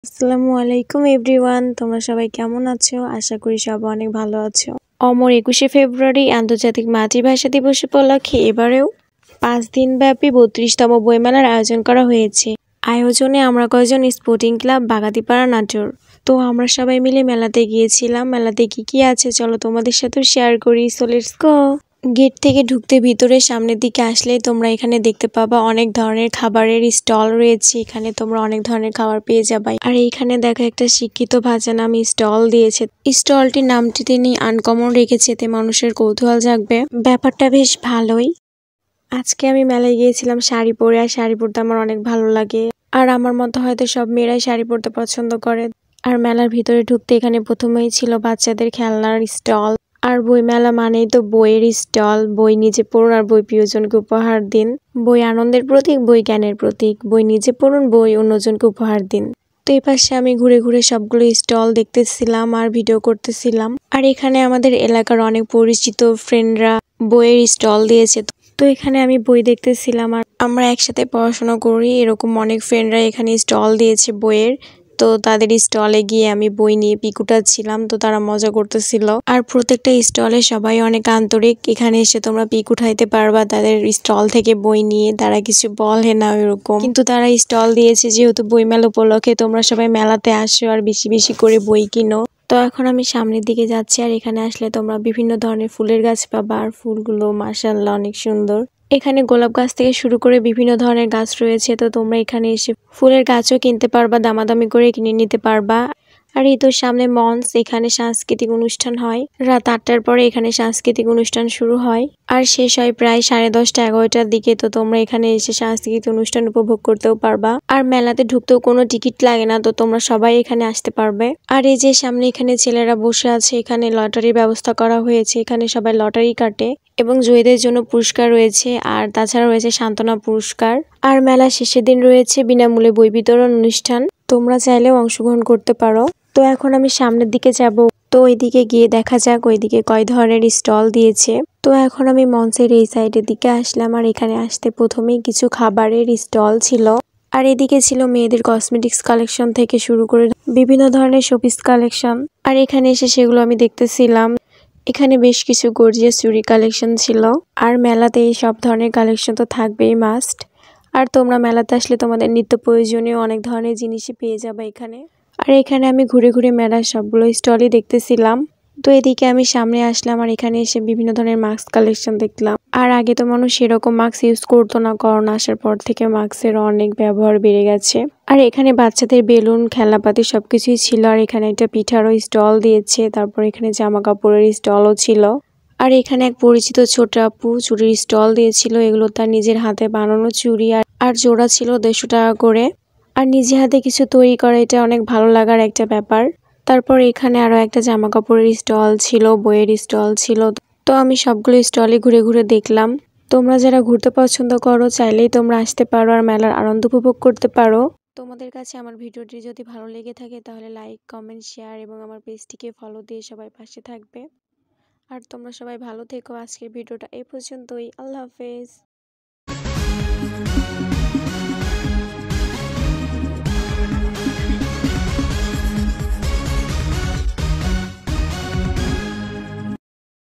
আসসালামু আলাইকুম এভরিওয়ান, তোমরা সবাই কেমন আছো? আশা করি সবাই অনেক ভালো আছো। অমর 21শে ফেব্রুয়ারি আন্তর্জাতিক মাতৃভাষা দিবস উপলক্ষে এবারেও 5 দিনব্যাপী 32তম বইমেলার আয়োজন করা হয়েছে। আয়োজনে আমরা কয়েকজন স্পোর্টিং ক্লাব বাগাতিপাড়া নাটোর। তো আমরা সবাই মিলে মেলাতে গিয়েছিলাম। মেলাতে কি আছে চলো তোমাদের সাথেও শেয়ার করি। So let's go. গেট থেকে ঢুকতে ভিতরে সামনের দিকে আসলে তোমরা এখানে দেখতে পাবা অনেক ধরনের খাবারের স্টল রয়েছে। এখানে তোমরা অনেক ধরনের খাবার পেয়ে যাবে। আর এইখানে দেখো একটা শিক্ষিত ভাজা নামে স্টল দিয়েছে। স্টলটির নামটি তিনি আনকমন রেখেছে, এতে মানুষের কৌতূহল জাগবে। ব্যাপারটা বেশ ভালোই। আজকে আমি মেলায় গিয়েছিলাম শাড়ি পরে, আর শাড়ি পরতে আমার অনেক ভালো লাগে। আর আমার মতো হয়তো সব মেয়েরাই শাড়ি পরতে পছন্দ করে। আর মেলার ভিতরে ঢুকতে এখানে প্রথমেই ছিল বাচ্চাদের খেলনার স্টল। আর বই মেলা মানেই তো বইয়ের স্টল। বই নিজে পড়ুন আর বই প্রিয়জনকে উপহার দিন। বই আনন্দের প্রতীক, বই জ্ঞানের প্রতীক। বই নিজে পড়ুন, বই অন্যজনকে উপহার দিন। তো এই পাশে আমি ঘুরে ঘুরে সবগুলো স্টল দেখতেছিলাম আর ভিডিও করতেছিলাম। আর এখানে আমাদের এলাকার অনেক পরিচিত ফ্রেন্ডরা বইয়ের স্টল দিয়েছে। তো এখানে আমি বই দেখতেছিলাম, আর আমরা একসাথে পড়াশোনা করি এরকম অনেক ফ্রেন্ডরা এখানে স্টল দিয়েছে বইয়ের। তো তাদের স্টলে গিয়ে আমি বই নিয়ে পিক উঠাচ্ছিলাম। তো তারা মজা করতেছিল। আর প্রত্যেকটা স্টলে সবাই অনেক আন্তরিক। এখানে এসে তোমরা পিক উঠাইতে পারবা তাদের স্টল থেকে বই নিয়ে। তারা কিছু বলে না এরকম, কিন্তু তারা স্টল দিয়েছে যেহেতু বইমেলা উপলক্ষে তোমরা সবাই মেলাতে আসো আর বেশি বেশি করে বই কিনো। তো এখন আমি সামনের দিকে যাচ্ছি, আর এখানে আসলে তোমরা বিভিন্ন ধরনের ফুলের গাছ পাবা। আর ফুলগুলো মাশাআল্লাহ অনেক সুন্দর। এখানে গোলাপ গাছ থেকে শুরু করে বিভিন্ন ধরনের গাছ রয়েছে। তো তোমরা এখানে এসে ফুলের গাছও কিনতে পারবা, দামাদামি করে কিনে নিতে পারবা। আর এই তো সামনে মঞ্চ, এখানে সাংস্কৃতিক অনুষ্ঠান হয়। রাত 8টার পরে এখানে সাংস্কৃতিক অনুষ্ঠান শুরু হয় আর শেষ হয় প্রায় 10:30 11টার দিকে। তো তোমরা এখানে এসে সাংস্কৃতিক অনুষ্ঠান উপভোগ করতেও পারবা। আর মেলাতে ঢুকতেও কোনো টিকিট লাগে না, তো তোমরা সবাই এখানে আসতে পারবে। আর এই যে সামনে এখানে ছেলেরা বসে আছে, এখানে লটারির ব্যবস্থা করা হয়েছে। এখানে সবাই লটারি কাটে এবং জয়ীদের জন্য পুরস্কার রয়েছে, আর তাছাড়া রয়েছে সান্ত্বনা পুরস্কার। আর মেলা শেষের দিন রয়েছে বিনামূল্যে বই বিতরণ অনুষ্ঠান। তোমরা চাইলেও অংশগ্রহণ করতে পারো। তো এখন আমি সামনের দিকে যাব। তো ওইদিকে গিয়ে দেখা যাক ওইদিকে কয় ধরনের স্টল দিয়েছে। তো এখন আমি মঞ্চের এই সাইডের দিকে আসলাম, আর এখানে আসতে প্রথমেই কিছু খাবারের স্টল ছিল। আর এদিকে ছিল মেয়েদের কসমেটিক্স কালেকশন থেকে শুরু করে বিভিন্ন ধরনের শোপিস কালেকশন। আর এখানে এসে সেগুলো আমি দেখতেছিলাম। এখানে বেশ কিছু গর্জিয়াস চুড়ি কালেকশন ছিল। আর মেলাতে এই সব ধরনের কালেকশন তো থাকবেই মাস্ট। আর তোমরা মেলাতে আসলে তোমাদের নিত্য প্রয়োজনীয় অনেক ধরনের জিনিসই পেয়ে যাবে এখানে। আর এখানে আমি ঘুরে ঘুরে মেলার সবগুলো স্টলই দেখতেছিলাম। তো এদিকে আমি সামনে আসলাম, আর এখানে এসে বিভিন্ন ধরনের মাস্ক কালেকশন দেখলাম। আর আগে তো মানুষ সেরকম মাস্ক ইউজ করতো না, করোনা আসার পর থেকে মাস্কের অনেক ব্যবহার বেড়ে গেছে। আর এখানে বাচ্চাদের বেলুন, খেলনাপাতি সবকিছুই ছিল। আর এখানে একটা পিঠারও স্টল দিয়েছে। তারপর এখানে জামা কাপড়ের স্টলও ছিল। আর এখানে এক পরিচিত ছোট আপু চুড়ির স্টল দিয়েছিল। এগুলো তার নিজের হাতে বানানো চুড়ি, আর জোড়া ছিল 150 টাকা করে। আর নিজে হাতে কিছু তৈরি করা এটা অনেক ভালো লাগার একটা ব্যাপার। তারপর এখানে আরো একটা জামা কাপড়ের স্টল ছিল, বইয়ের স্টল ছিল। তো আমি সবগুলো স্টলে ঘুরে ঘুরে দেখলাম। তোমরা যারা ঘুরতে পছন্দ করো চাইলেই তোমরা আসতে পারো আর মেলার আনন্দ উপভোগ করতে পারো। তোমাদের কাছে আমার ভিডিওটি যদি ভালো লেগে থাকে তাহলে লাইক, কমেন্ট, শেয়ার এবং আমার পেজটিকে ফলো দিয়ে সবাই পাশে থাকবে। আর তোমরা সবাই ভালো থেকো। আজকের ভিডিওটা এই পর্যন্তই। আল্লাহ হাফেজ।